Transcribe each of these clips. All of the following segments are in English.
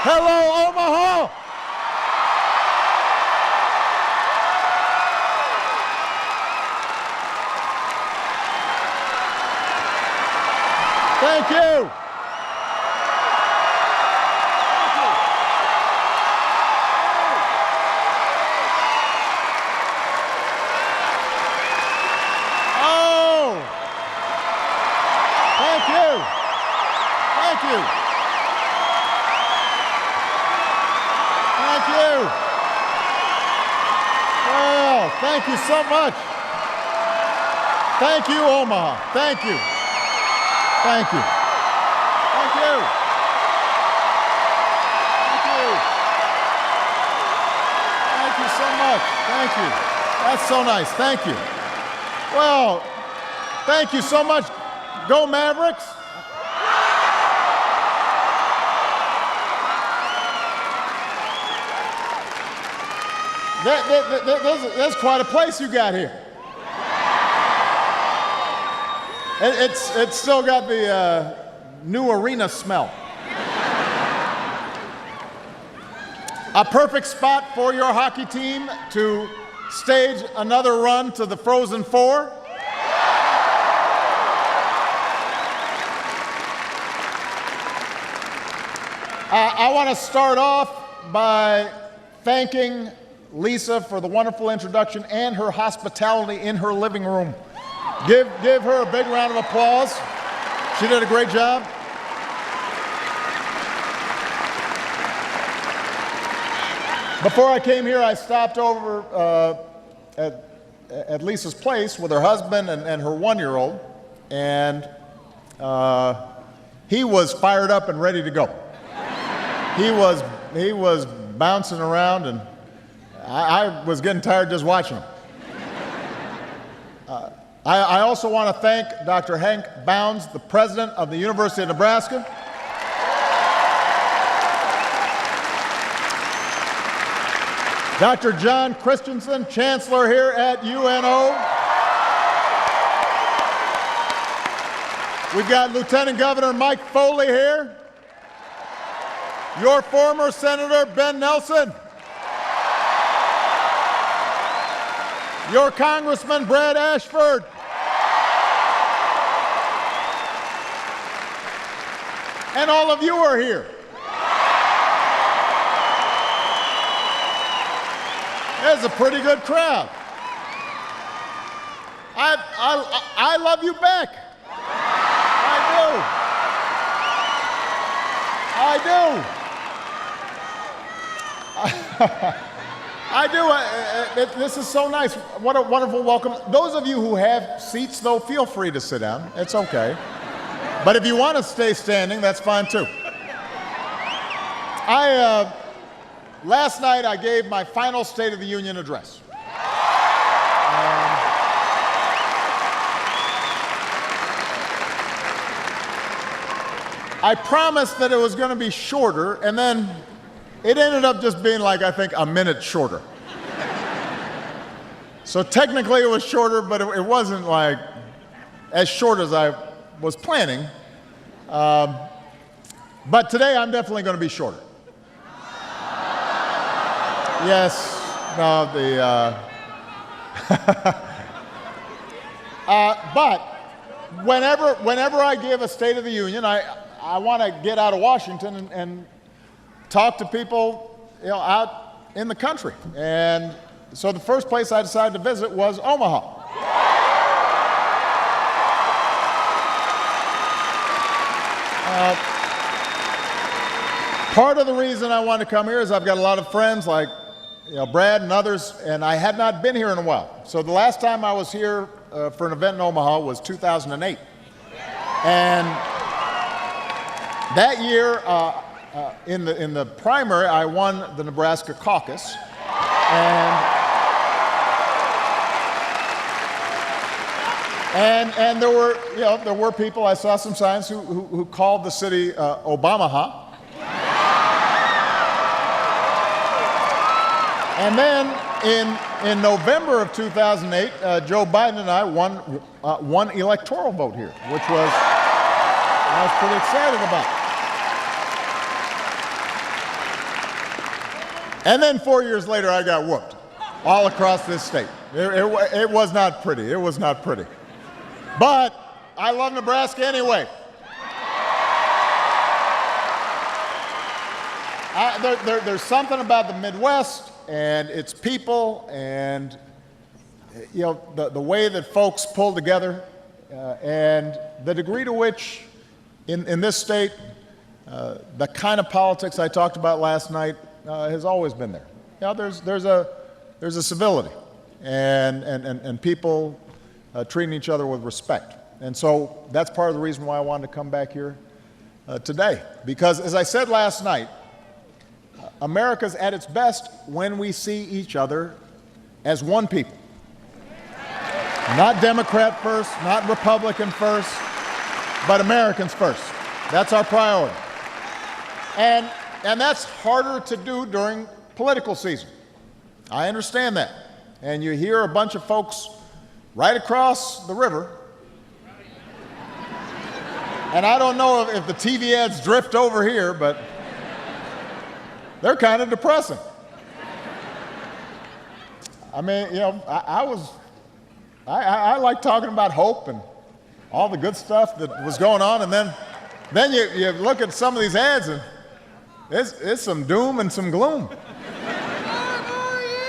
Hello, Omaha! Thank you. Oh, thank you. Thank you. Thank you. Well, thank you so much. Thank you, Omaha. Thank you. Thank you. Thank you. Thank you. Thank you so much. Thank you. That's so nice. Thank you. Well, thank you so much. Go Mavericks. That's quite a place you got here. It's still got the new arena smell. A perfect spot for your hockey team to stage another run to the Frozen Four. I want to start off by thanking Lisa for the wonderful introduction and her hospitality in her living room. Give her a big round of applause. She did a great job. Before I came here, I stopped over at Lisa's place with her husband and her one-year-old, and he was fired up and ready to go. He was bouncing around, and I was getting tired just watching him. I also want to thank Dr. Hank Bounds, the president of the University of Nebraska. Dr. John Christensen, chancellor here at UNO. We've got Lieutenant Governor Mike Foley here. Your former Senator Ben Nelson. Your Congressman Brad Ashford. And all of you are here. It's a pretty good crowd. I love you back. I do. This is so nice. What a wonderful welcome. Those of you who have seats, though, feel free to sit down. It's okay. But if you want to stay standing, that's fine too. Last night I gave my final State of the Union address. I promised that it was going to be shorter, and then it ended up just being like, I think, a minute shorter. So technically it was shorter, but it wasn't like as short as I was planning. But today I'm definitely going to be shorter. Yes, no, but whenever I give a State of the Union, I want to get out of Washington and talk to people, out in the country. And so the first place I decided to visit was Omaha. Part of the reason I wanted to come here is I've got a lot of friends like Brad and others, and I had not been here in a while. So the last time I was here for an event in Omaha was 2008. And that year, in the primary, I won the Nebraska caucus. And there were people, I saw some signs who called the city Obamaha. And then in November of 2008, Joe Biden and I won one electoral vote here, which I was pretty excited about. And then 4 years later, I got whooped all across this state. It was not pretty. It was not pretty. But I love Nebraska anyway. There's something about the Midwest and its people and the way that folks pull together and the degree to which in this state the kind of politics I talked about last night has always been there. There's a civility and people treating each other with respect. And so that's part of the reason why I wanted to come back here today. Because as I said last night, America's at its best when we see each other as one people. Not Democrat first, not Republican first, but Americans first. That's our priority. And that's harder to do during political season. I understand that. And you hear a bunch of folks right across the river. And I don't know if the TV ads drift over here, but they're kind of depressing. I mean, I like talking about hope and all the good stuff that was going on, and then you look at some of these ads and it's some doom and some gloom.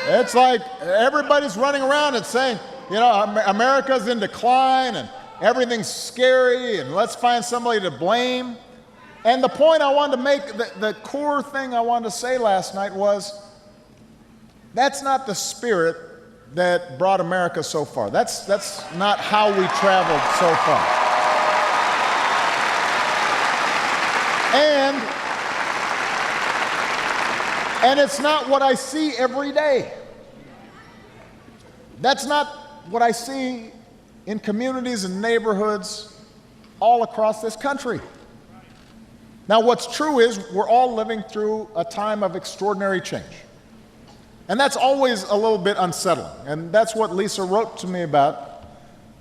It's like everybody's running around and saying, America's in decline and everything's scary and let's find somebody to blame. And the point I wanted to make, the core thing I wanted to say last night was, that's not the spirit that brought America so far. That's not how we traveled so far. And it's not what I see every day. That's not what I see in communities and neighborhoods all across this country. Now, what's true is we're all living through a time of extraordinary change. And that's always a little bit unsettling. And that's what Lisa wrote to me about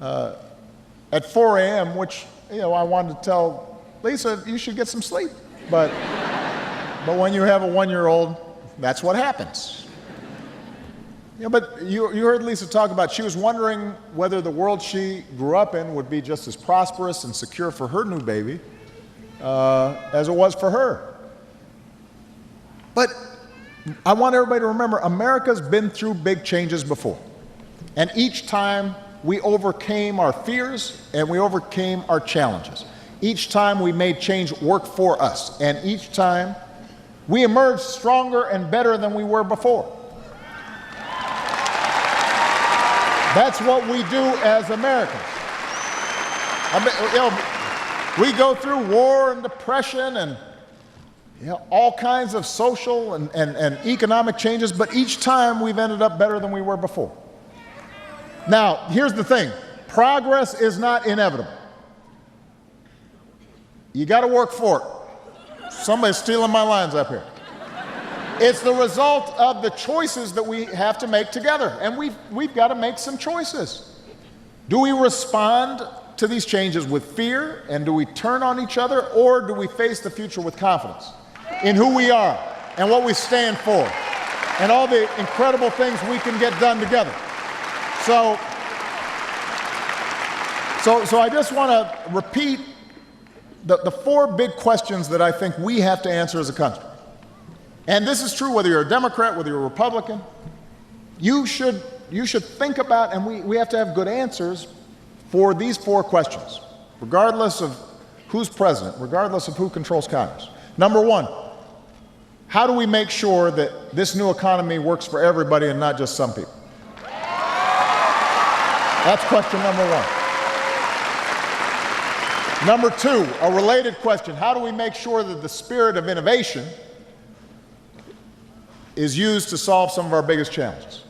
at 4 a.m., which, I wanted to tell Lisa, you should get some sleep. But when you have a 1-year-old, that's what happens. But you heard Lisa talk about, she was wondering whether the world she grew up in would be just as prosperous and secure for her new baby as it was for her. But I want everybody to remember, America's been through big changes before. And each time we overcame our fears and we overcame our challenges. Each time we made change work for us. And each time we emerged stronger and better than we were before. That's what we do as Americans. We go through war and depression and all kinds of social and economic changes, but each time we've ended up better than we were before. Now, here's the thing. Progress is not inevitable. You got to work for it. Somebody's stealing my lines up here. It's the result of the choices that we have to make together, and we've got to make some choices. Do we respond to these changes with fear, and do we turn on each other, or do we face the future with confidence in who we are and what we stand for and all the incredible things we can get done together? So I just want to repeat the 4 big questions that I think we have to answer as a country. And this is true whether you're a Democrat, whether you're a Republican. You should think about, and we have to have good answers for these 4 questions, regardless of who's president, regardless of who controls Congress. Number 1, how do we make sure that this new economy works for everybody and not just some people? That's question number 1. Number 2, a related question, how do we make sure that the spirit of innovation is used to solve some of our biggest challenges?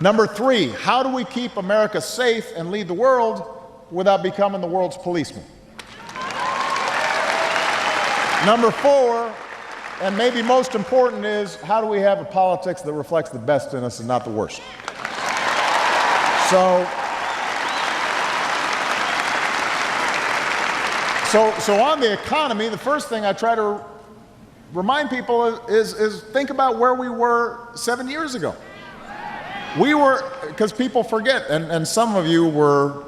Number 3, how do we keep America safe and lead the world without becoming the world's policeman? Number 4, and maybe most important, is how do we have a politics that reflects the best in us and not the worst? So on the economy, the first thing I try to remind people is think about where we were 7 years ago. We were, because people forget, and some of you were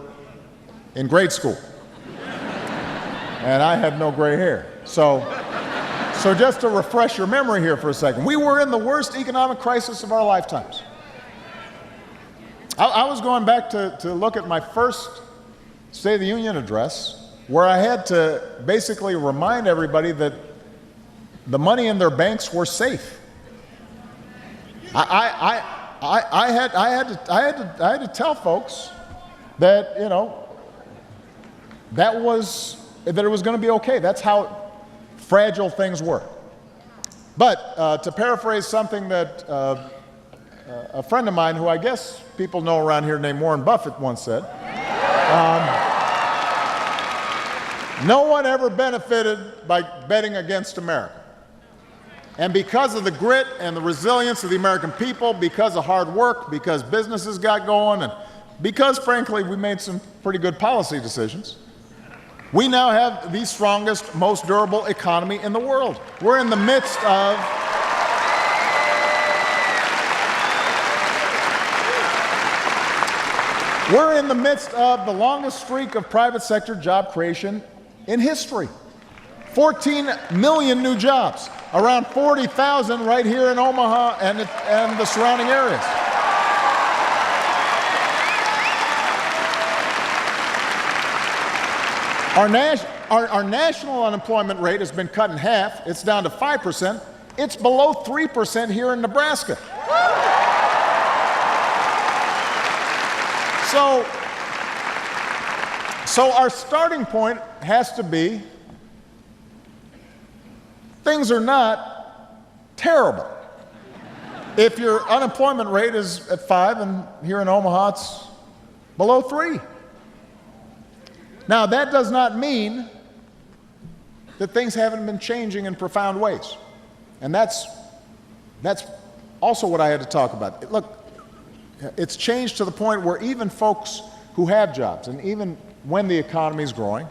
in grade school, and I have no gray hair. So just to refresh your memory here for a second, we were in the worst economic crisis of our lifetimes. I was going back to look at my first State of the Union address, where I had to basically remind everybody that the money in their banks were safe. I had to tell folks that, you know, that it was going to be okay. That's how fragile things were. But to paraphrase something that a friend of mine, who I guess people know around here, named Warren Buffett, once said, no one ever benefited by betting against America. And because of the grit and the resilience of the American people, because of hard work, because businesses got going, and because, frankly, we made some pretty good policy decisions, we now have the strongest, most durable economy in the world. We're in the midst of the longest streak of private sector job creation in history. 14 million new jobs, around 40,000 right here in Omaha and the surrounding areas. Our national unemployment rate has been cut in half. It's down to 5%. It's below 3% here in Nebraska. So our starting point has to be, things are not terrible. If your unemployment rate is at 5 and here in Omaha it's below 3. Now, that does not mean that things haven't been changing in profound ways. And that's also what I had to talk about. Look, it's changed to the point where even folks who have jobs, and even when the economy is growing,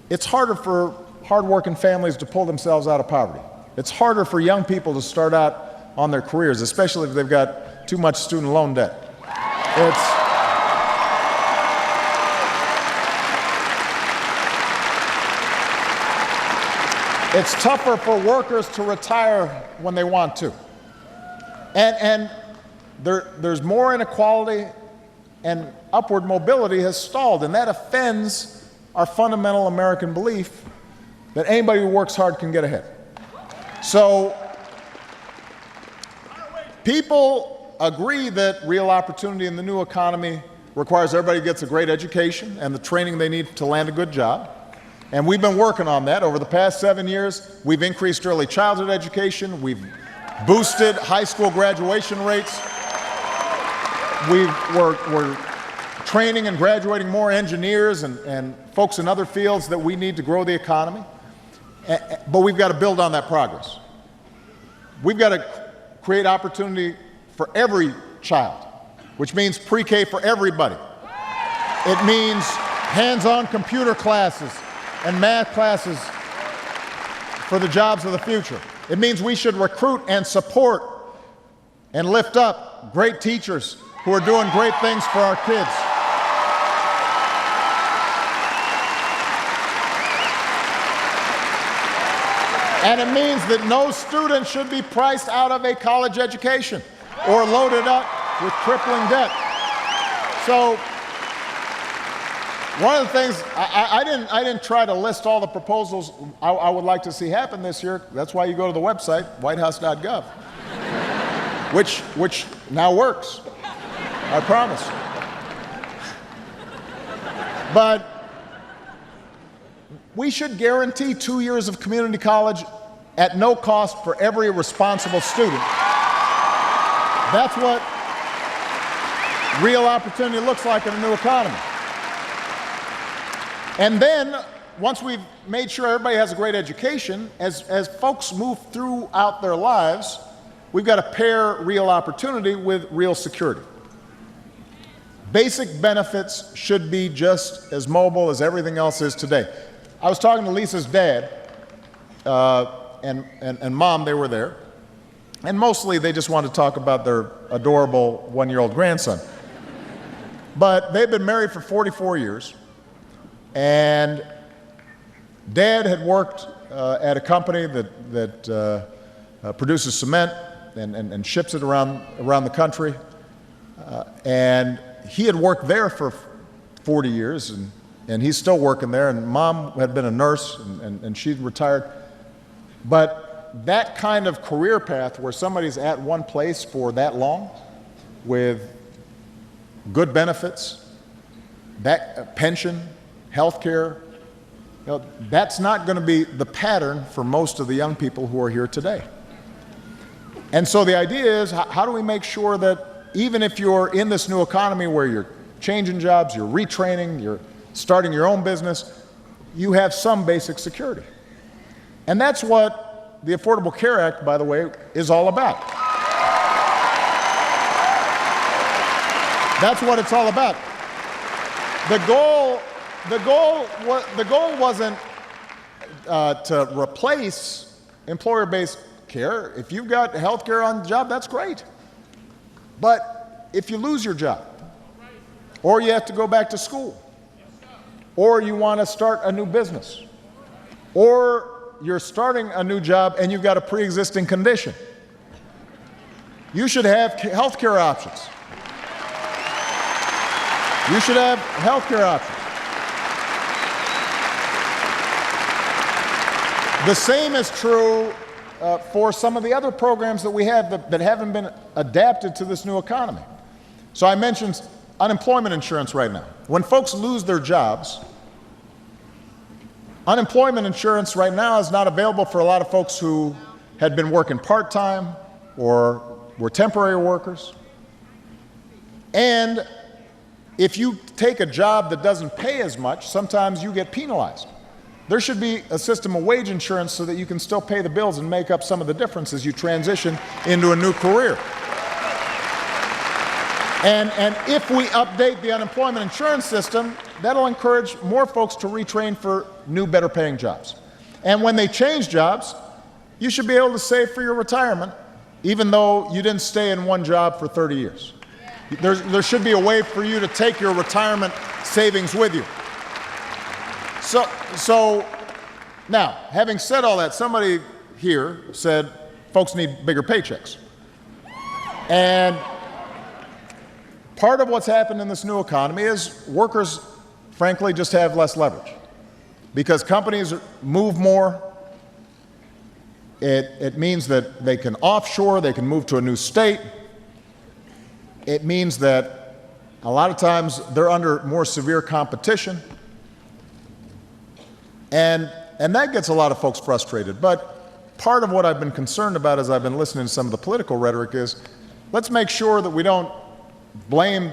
it's harder for hardworking families to pull themselves out of poverty. It's harder for young people to start out on their careers, especially if they've got too much student loan debt. It's tougher for workers to retire when they want to. And there's more inequality, and upward mobility has stalled, and that offends our fundamental American belief that anybody who works hard can get ahead. So people agree that real opportunity in the new economy requires everybody gets a great education and the training they need to land a good job. And we've been working on that. Over the past 7 years, we've increased early childhood education. We've boosted high school graduation rates. We're training and graduating more engineers and folks in other fields that we need to grow the economy. But we've got to build on that progress. We've got to create opportunity for every child, which means pre-K for everybody. It means hands-on computer classes and math classes for the jobs of the future. It means we should recruit and support and lift up great teachers who are doing great things for our kids. And it means that no student should be priced out of a college education or loaded up with crippling debt. So one of the things, I didn't try to list all the proposals I would like to see happen this year. That's why you go to the website, whitehouse.gov, which now works, I promise. But we should guarantee 2 years of community college at no cost for every responsible student. That's what real opportunity looks like in a new economy. And then, once we've made sure everybody has a great education, as folks move throughout their lives, we've got to pair real opportunity with real security. Basic benefits should be just as mobile as everything else is today. I was talking to Lisa's dad and Mom, they were there. And mostly they just wanted to talk about their adorable one-year-old grandson. But they've been married for 44 years. And Dad had worked at a company that produces cement and ships it around the country. And he had worked there for 40 years, and he's still working there. And Mom had been a nurse, and she'd retired. But that kind of career path where somebody's at one place for that long with good benefits, that pension, health care, that's not going to be the pattern for most of the young people who are here today. And so the idea is, how do we make sure that even if you're in this new economy where you're changing jobs, you're retraining, you're starting your own business, you have some basic security. And that's what the Affordable Care Act, by the way, is all about. That's what it's all about. The goal wasn't to replace employer-based care. If you've got health care on the job, that's great. But if you lose your job, or you have to go back to school, or you want to start a new business, or you're starting a new job and you've got a pre-existing condition, you should have health care options. You should have health care options. The same is true for some of the other programs that we have that haven't been adapted to this new economy. So I mentioned unemployment insurance right now. When folks lose their jobs, unemployment insurance right now is not available for a lot of folks who had been working part-time or were temporary workers. And if you take a job that doesn't pay as much, sometimes you get penalized. There should be a system of wage insurance so that you can still pay the bills and make up some of the difference as you transition into a new career. And if we update the unemployment insurance system, that'll encourage more folks to retrain for new, better paying jobs. And when they change jobs, you should be able to save for your retirement, even though you didn't stay in one job for 30 years. There should be a way for you to take your retirement savings with you. So now, having said all that, somebody here said folks need bigger paychecks. And part of what's happened in this new economy is workers, frankly, just have less leverage. Because companies move more, it means that they can offshore, they can move to a new state. It means that a lot of times they're under more severe competition. And that gets a lot of folks frustrated. But part of what I've been concerned about as I've been listening to some of the political rhetoric is, let's make sure that we don't blame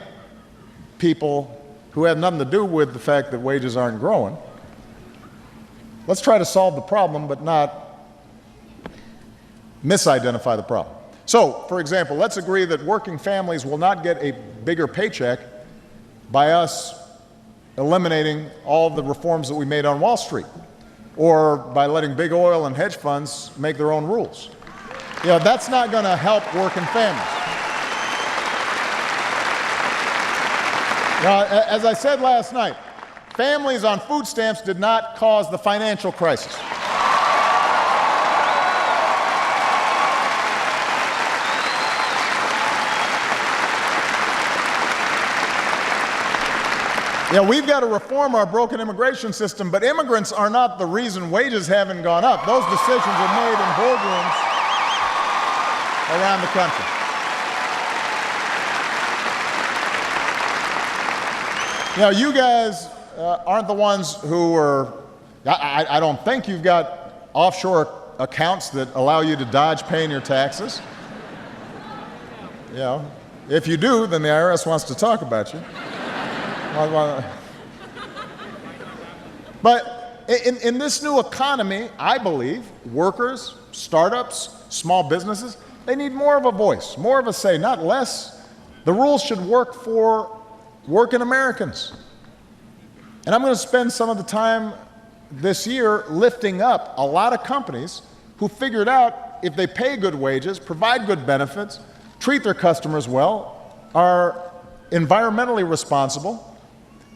people who have nothing to do with the fact that wages aren't growing. Let's try to solve the problem, but not misidentify the problem. So, for example, let's agree that working families will not get a bigger paycheck by us eliminating all the reforms that we made on Wall Street, or by letting big oil and hedge funds make their own rules. That's not going to help working families. Now, as I said last night, families on food stamps did not cause the financial crisis. We've got to reform our broken immigration system, but immigrants are not the reason wages haven't gone up. Those decisions are made in boardrooms around the country. You guys aren't the ones who are, I don't think you've got offshore accounts that allow you to dodge paying your taxes. If you do, then the IRS wants to talk about you. But in this new economy, I believe workers, startups, small businesses, they need more of a voice, more of a say, not less. The rules should work for working Americans. And I'm going to spend some of the time this year lifting up a lot of companies who figured out if they pay good wages, provide good benefits, treat their customers well, are environmentally responsible,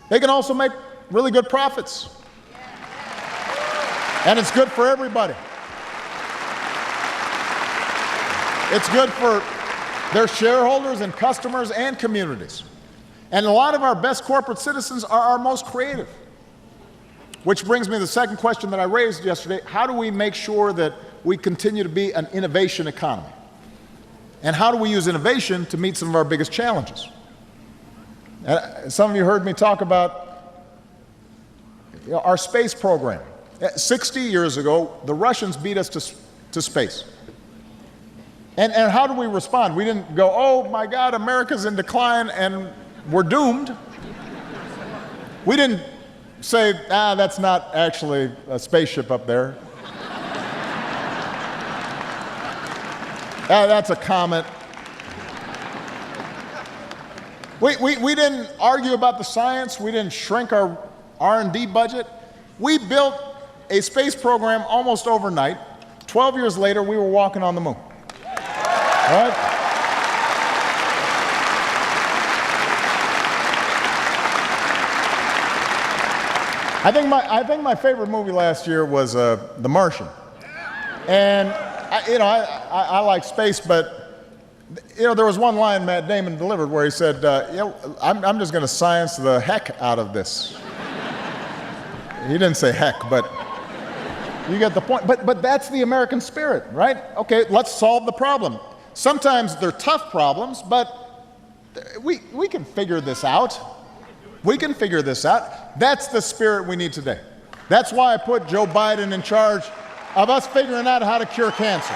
they can also make really good profits. And it's good for everybody. It's good for their shareholders and customers and communities. And a lot of our best corporate citizens are our most creative. Which brings me to the second question that I raised yesterday. How do we make sure that we continue to be an innovation economy? And how do we use innovation to meet some of our biggest challenges? Some of you heard me talk about our space program. 60 years ago, the Russians beat us to space. And how do we respond? We didn't go, oh my God, America's in decline and we're doomed. We didn't say, that's not actually a spaceship up there. That's a comet. We didn't argue about the science. We didn't shrink our R&D budget. We built a space program almost overnight. 12 years later, we were walking on the moon. All right? I think my favorite movie last year was The Martian. And I like space, but there was one line Matt Damon delivered where he said, I'm just going to science the heck out of this. He didn't say heck, but you get the point. But that's the American spirit, right? Okay, let's solve the problem. Sometimes they're tough problems, but we can figure this out. We can figure this out. That's the spirit we need today. That's why I put Joe Biden in charge of us figuring out how to cure cancer.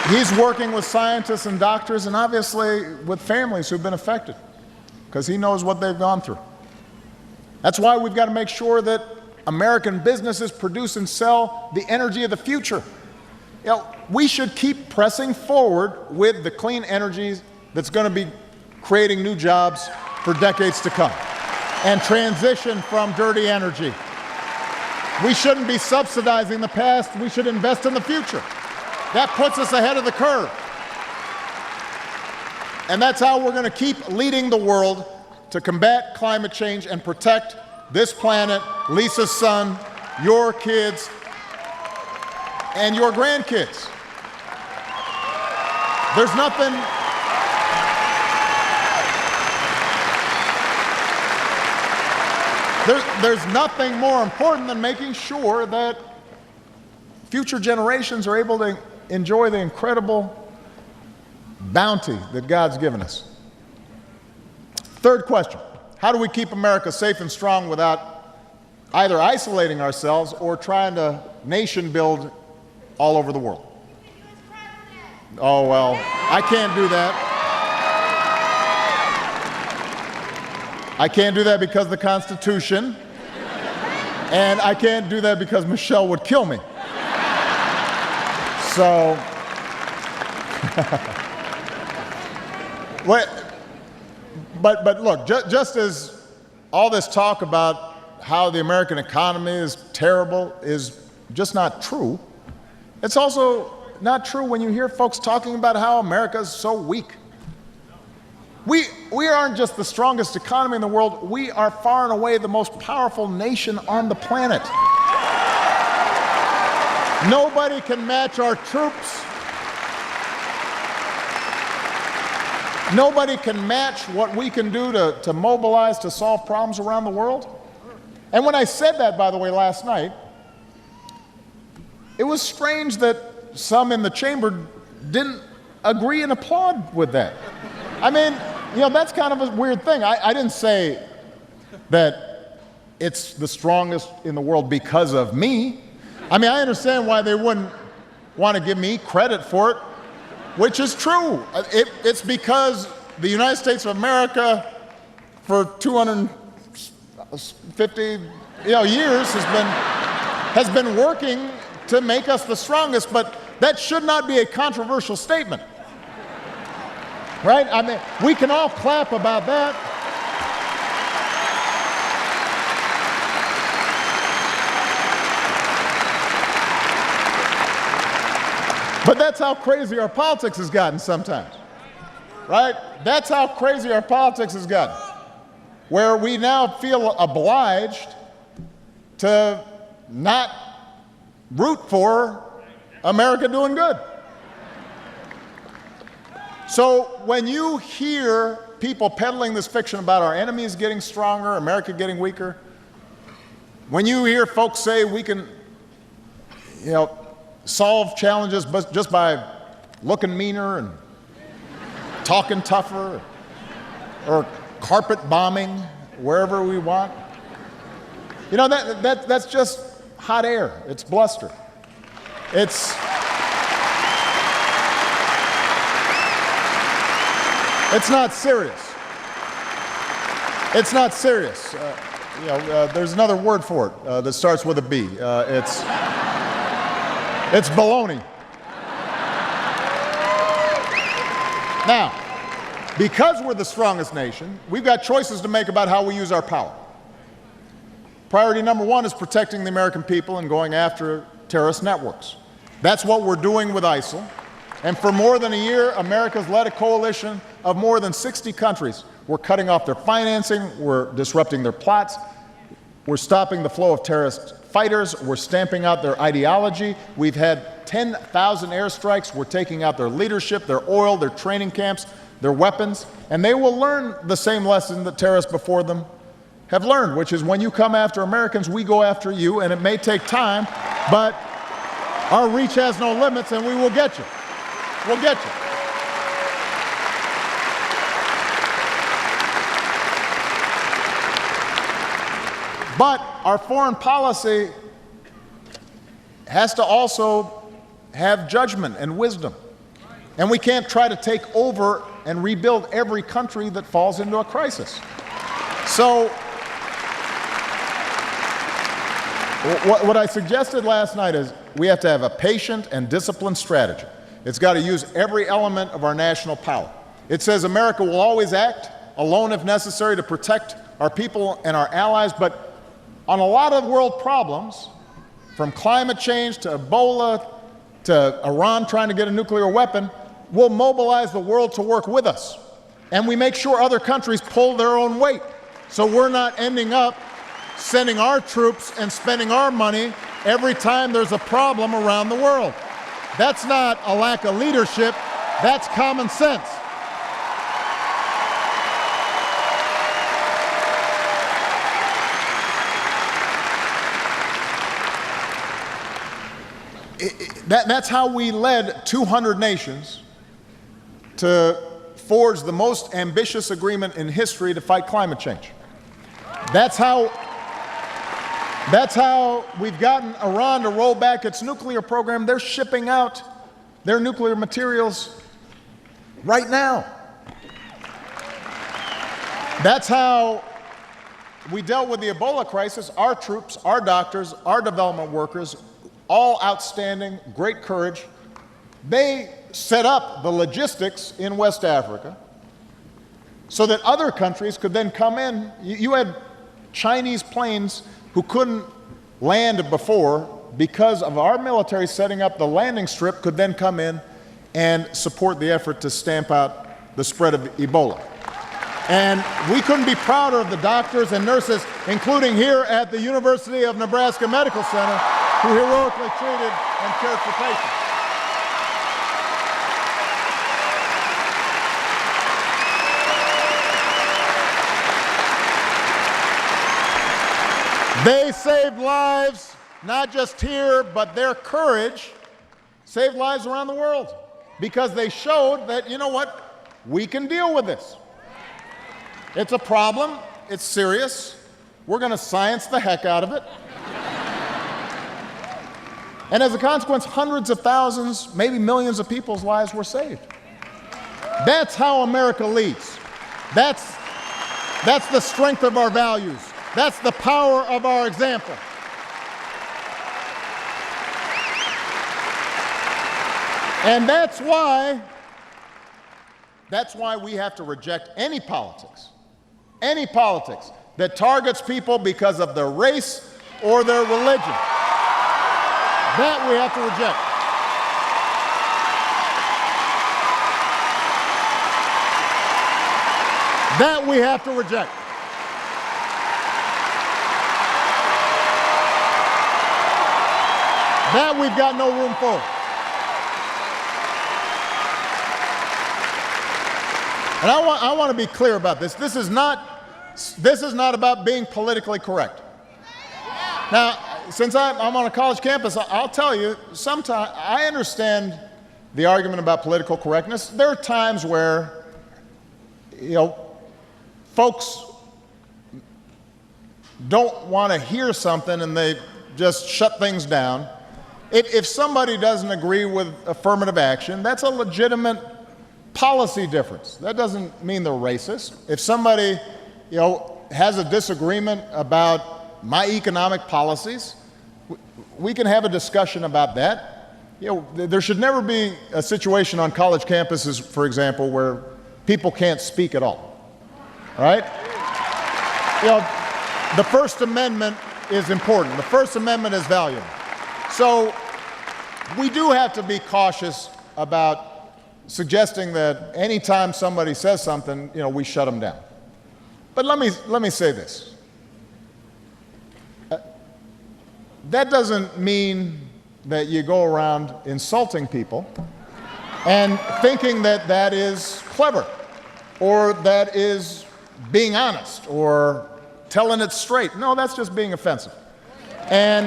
He's working with scientists and doctors and obviously with families who've been affected because he knows what they've gone through. That's why we've got to make sure that American businesses produce and sell the energy of the future. We should keep pressing forward with the clean energy that's going to be creating new jobs for decades to come and transition from dirty energy. We shouldn't be subsidizing the past. We should invest in the future. That puts us ahead of the curve. And that's how we're going to keep leading the world to combat climate change and protect this planet, Lisa's son, your kids, and your grandkids. There's nothing there's nothing more important than making sure that future generations are able to enjoy the incredible bounty that God's given us. Third question, how do we keep America safe and strong without either isolating ourselves or trying to nation build all over the world? Oh, well, I can't do that. I can't do that because of the Constitution, and I can't do that because Michelle would kill me. So, but look, just as all this talk about how the American economy is terrible is just not true, it's also not true when you hear folks talking about how America is so weak. We aren't just the strongest economy in the world, we are far and away the most powerful nation on the planet. Nobody can match our troops. Nobody can match what we can do to mobilize to solve problems around the world. And when I said that, by the way, last night, it was strange that some in the chamber didn't agree and applaud with that. I mean, that's kind of a weird thing. I didn't say that it's the strongest in the world because of me. I mean, I understand why they wouldn't want to give me credit for it, which is true. It's because the United States of America for 250 years has been working to make us the strongest, but that should not be a controversial statement. right? I mean, we can all clap about that. But that's how crazy our politics has gotten sometimes, right? That's how crazy our politics has gotten, where we now feel obliged to not root for America doing good. So when you hear people peddling this fiction about our enemies getting stronger, America getting weaker, when you hear folks say we can, solve challenges just by looking meaner and talking tougher, or carpet bombing wherever we want, that's just hot air. It's bluster. It's not serious. It's not serious. There's another word for it that starts with a B. It's baloney. Now, because we're the strongest nation, we've got choices to make about how we use our power. Priority number one is protecting the American people and going after terrorist networks. That's what we're doing with ISIL. And for more than a year, America's led a coalition of more than 60 countries. We're cutting off their financing, we're disrupting their plots, we're stopping the flow of terrorist fighters, we're stamping out their ideology. We've had 10,000 airstrikes. We're taking out their leadership, their oil, their training camps, their weapons, and they will learn the same lesson that terrorists before them have learned, which is when you come after Americans, we go after you, and it may take time, but our reach has no limits, and we will get you. We'll get you. But our foreign policy has to also have judgment and wisdom. And we can't try to take over and rebuild every country that falls into a crisis. So what I suggested last night is we have to have a patient and disciplined strategy. It's got to use every element of our national power. It says America will always act alone if necessary to protect our people and our allies, but on a lot of world problems, from climate change to Ebola to Iran trying to get a nuclear weapon, we'll mobilize the world to work with us. And we make sure other countries pull their own weight. So we're not ending up sending our troops and spending our money every time there's a problem around the world. That's not a lack of leadership, that's common sense. That's how we led 200 nations to forge the most ambitious agreement in history to fight climate change. That's how we've gotten Iran to roll back its nuclear program. They're shipping out their nuclear materials right now. That's how we dealt with the Ebola crisis. Our troops, our doctors, our development workers, all outstanding, great courage. They set up the logistics in West Africa so that other countries could then come in. You had Chinese planes who couldn't land before because of our military setting up the landing strip, could then come in and support the effort to stamp out the spread of Ebola. And we couldn't be prouder of the doctors and nurses, including here at the University of Nebraska Medical Center, who heroically treated and cared for patients. They saved lives, not just here, but their courage saved lives around the world, because they showed that, you know what, we can deal with this. It's a problem, it's serious, we're going to science the heck out of it. And as a consequence, hundreds of thousands, maybe millions of people's lives were saved. That's how America leads. That's the strength of our values. That's the power of our example. And that's why That's why we have to reject any politics that targets people because of their race or their religion. That we have to reject. That we have to reject. That we've got no room for. And I want to be clear about this. This is not about being politically correct. Now, since I'm on a college campus, I'll tell you, sometimes I understand the argument about political correctness. There are times where, folks don't want to hear something and they just shut things down. If somebody doesn't agree with affirmative action, that's a legitimate policy difference. That doesn't mean they're racist. If somebody, has a disagreement about my economic policies, we can have a discussion about that. There should never be a situation on college campuses, for example, where people can't speak at all. Right? The First Amendment is important. The First Amendment is valuable. So we do have to be cautious about suggesting that anytime somebody says something, we shut them down. But let me say this. That doesn't mean that you go around insulting people and thinking that that is clever or that is being honest or telling it straight. No, that's just being offensive. And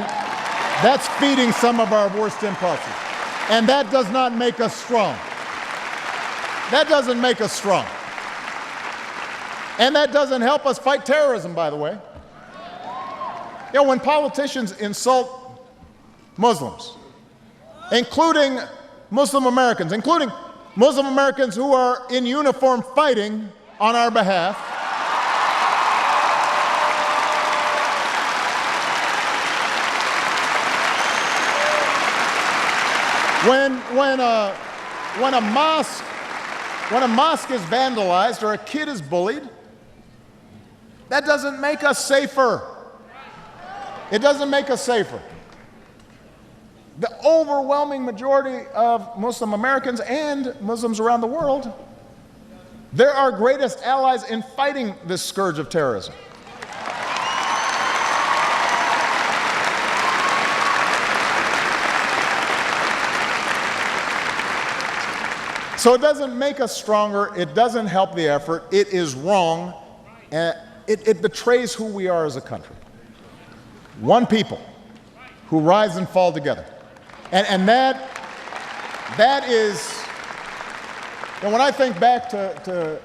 that's feeding some of our worst impulses. And that does not make us strong. That doesn't make us strong. And that doesn't help us fight terrorism, by the way. When politicians insult Muslims, including Muslim Americans, including Muslim Americans who are in uniform fighting on our behalf, when a mosque is vandalized or a kid is bullied, that doesn't make us safer. It doesn't make us safer. The overwhelming majority of Muslim Americans and Muslims around the world, they're our greatest allies in fighting this scourge of terrorism. So it doesn't make us stronger. It doesn't help the effort. It is wrong. It betrays who we are as a country. One people who rise and fall together. And that is, when I think back to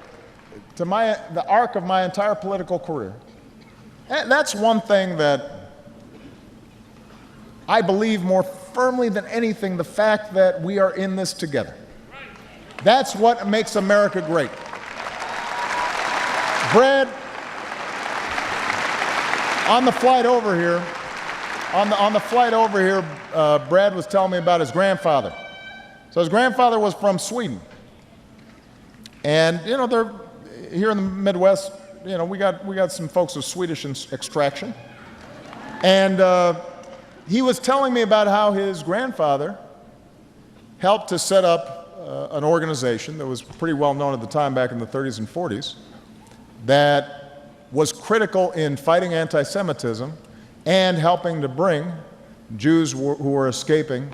the arc of my entire political career, that's one thing that I believe more firmly than anything, the fact that we are in this together. That's what makes America great. Brad, on the flight over here, Brad was telling me about his grandfather. So his grandfather was from Sweden. And, they're here in the Midwest, we got some folks of Swedish extraction. And he was telling me about how his grandfather helped to set up an organization that was pretty well known at the time back in the 30s and 40s that was critical in fighting anti-Semitism and helping to bring Jews who were escaping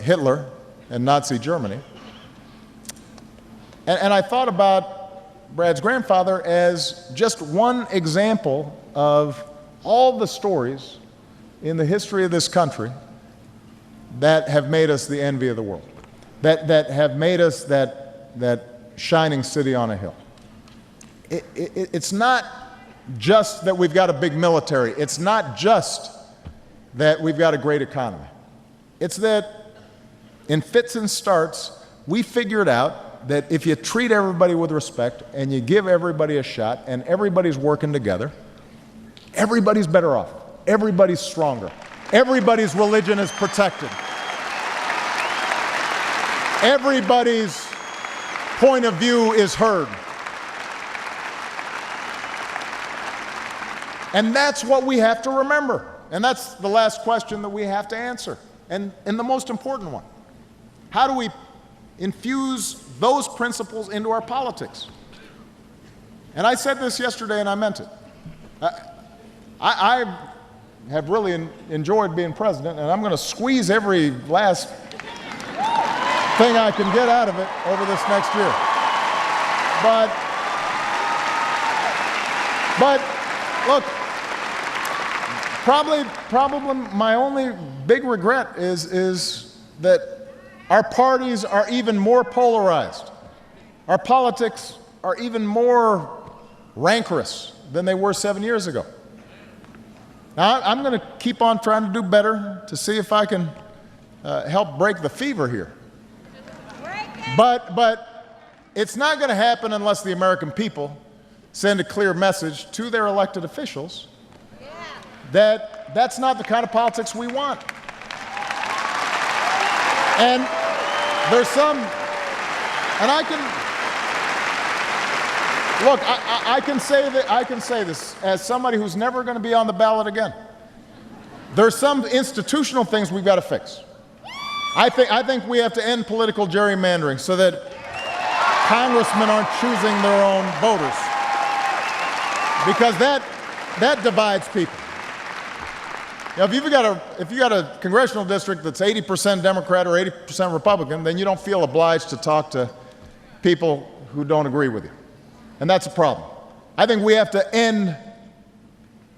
Hitler and Nazi Germany. And I thought about Brad's grandfather as just one example of all the stories in the history of this country that have made us the envy of the world, that have made us that shining city on a hill. It's not just that we've got a big military. It's not just that we've got a great economy. It's that in fits and starts, we figured out that if you treat everybody with respect and you give everybody a shot and everybody's working together, everybody's better off. Everybody's stronger. Everybody's religion is protected. Everybody's point of view is heard. And that's what we have to remember. And that's the last question that we have to answer. And the most important one. How do we infuse those principles into our politics? And I said this yesterday and I meant it. I have really enjoyed being president, and I'm going to squeeze every last thing I can get out of it over this next year. But look, probably my only big regret is that our parties are even more polarized. Our politics are even more rancorous than they were 7 years ago. Now, I'm going to keep on trying to do better to see if I can help break the fever here. But it's not going to happen unless the American people send a clear message to their elected officials that that's not the kind of politics we want. And there's some, and I can say this as somebody who's never going to be on the ballot again. There's some institutional things we've got to fix. I think we have to end political gerrymandering so that congressmen aren't choosing their own voters, because that divides people. Now, if you got a congressional district that's 80% Democrat or 80% Republican, then you don't feel obliged to talk to people who don't agree with you. And that's a problem. I think we have to end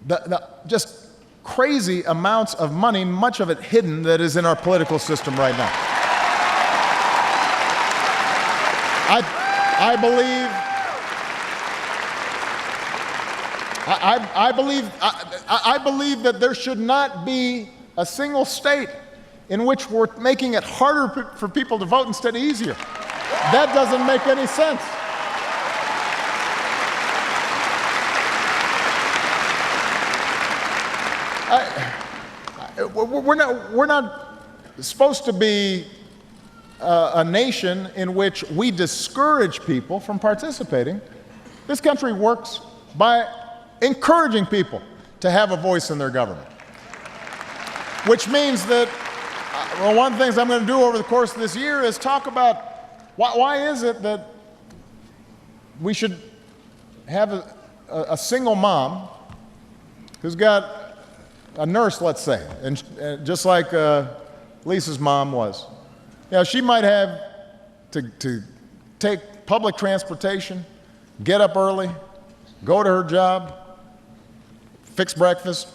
the just crazy amounts of money, much of it hidden, that is in our political system right now. I believe that there should not be a single state in which we're making it harder for people to vote instead of easier. That doesn't make any sense. We're not supposed to be a nation in which we discourage people from participating. This country works by encouraging people to have a voice in their government. Which means that, one of the things I'm going to do over the course of this year is talk about why is it that we should have a single mom who's got a nurse, let's say, and just like Lisa's mom was. She might have to take public transportation, get up early, go to her job, fix breakfast.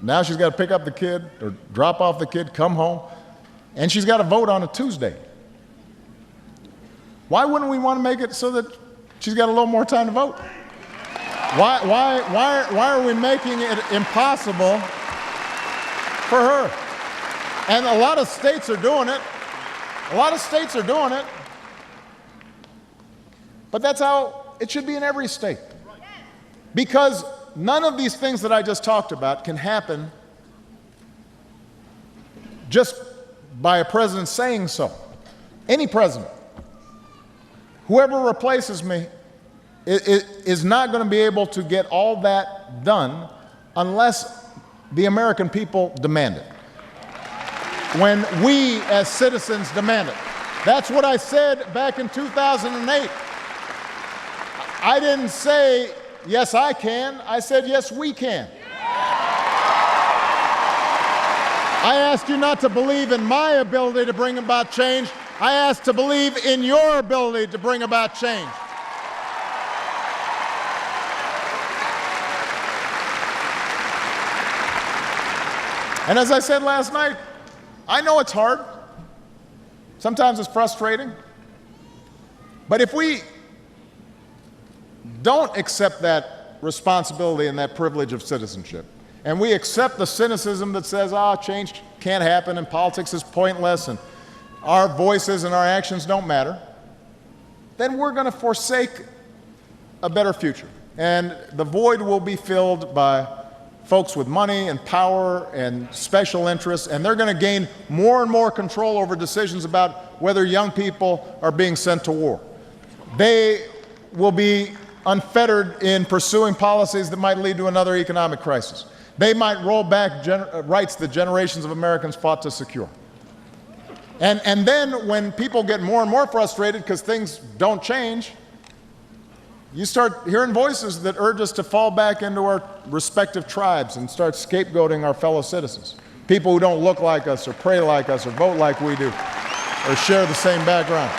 Now she's got to pick up the kid or drop off the kid, come home, and she's got to vote on a Tuesday. Why wouldn't we want to make it so that she's got a little more time to vote? Why are we making it impossible for her? And a lot of states are doing it. But that's how it should be in every state. Because none of these things that I just talked about can happen just by a president saying so. Any president, whoever replaces me, is not going to be able to get all that done unless the American people demand it. When we as citizens demand it. That's what I said back in 2008. I didn't say, yes, I can. I said, yes, we can. I asked you not to believe in my ability to bring about change. I asked to believe in your ability to bring about change. And as I said last night, I know it's hard. Sometimes it's frustrating. But if we don't accept that responsibility and that privilege of citizenship, and we accept the cynicism that says, change can't happen and politics is pointless and our voices and our actions don't matter, then we're going to forsake a better future. And the void will be filled by folks with money and power and special interests, and they're going to gain more and more control over decisions about whether young people are being sent to war. they will be unfettered in pursuing policies that might lead to another economic crisis. They might roll back rights that generations of Americans fought to secure. And then when people get more and more frustrated because things don't change, you start hearing voices that urge us to fall back into our respective tribes and start scapegoating our fellow citizens. People who don't look like us or pray like us or vote like we do or share the same background.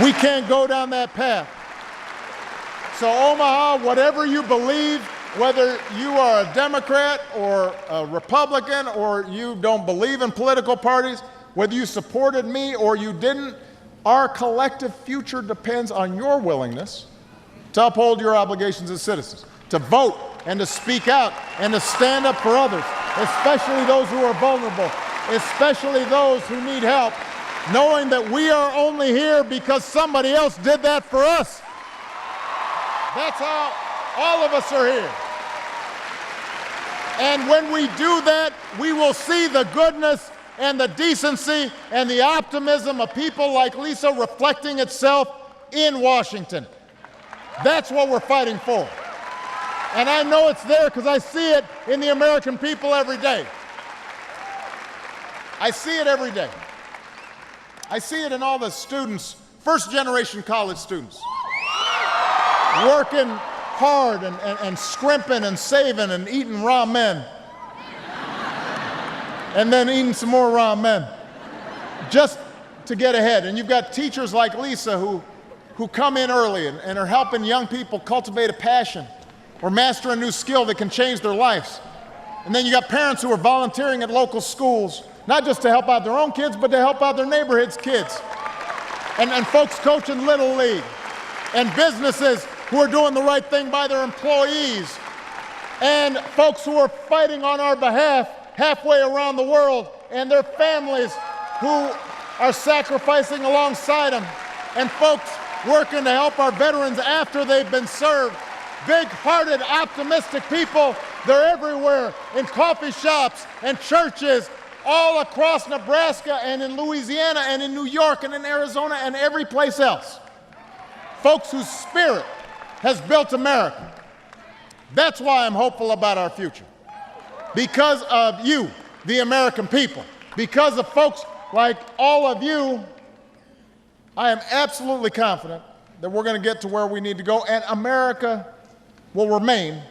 We can't go down that path. So Omaha, whatever you believe, whether you are a Democrat or a Republican or you don't believe in political parties, whether you supported me or you didn't, our collective future depends on your willingness to uphold your obligations as citizens, to vote and to speak out and to stand up for others, especially those who are vulnerable, especially those who need help, knowing that we are only here because somebody else did that for us. That's how all of us are here. And when we do that, we will see the goodness and the decency and the optimism of people like Lisa reflecting itself in Washington. That's what we're fighting for. And I know it's there because I see it in the American people every day. I see it every day. I see it in all the students, first-generation college students, working hard and scrimping and saving and eating ramen, and then eating some more ramen, just to get ahead. And you've got teachers like Lisa who come in early and are helping young people cultivate a passion or master a new skill that can change their lives. And then you got parents who are volunteering at local schools, not just to help out their own kids, but to help out their neighborhood's kids. And folks coaching Little League, and businesses who are doing the right thing by their employees, and folks who are fighting on our behalf halfway around the world, and their families who are sacrificing alongside them, and folks working to help our veterans after they've been served. Big-hearted, optimistic people, they're everywhere, in coffee shops and churches, all across Nebraska and in Louisiana and in New York and in Arizona and every place else. Folks whose spirit has built America. That's why I'm hopeful about our future. Because of you, the American people. Because of folks like all of you, I am absolutely confident that we're going to get to where we need to go, and America will remain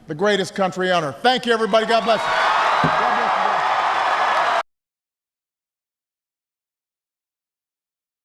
the greatest country on earth. Thank you, everybody. God bless you.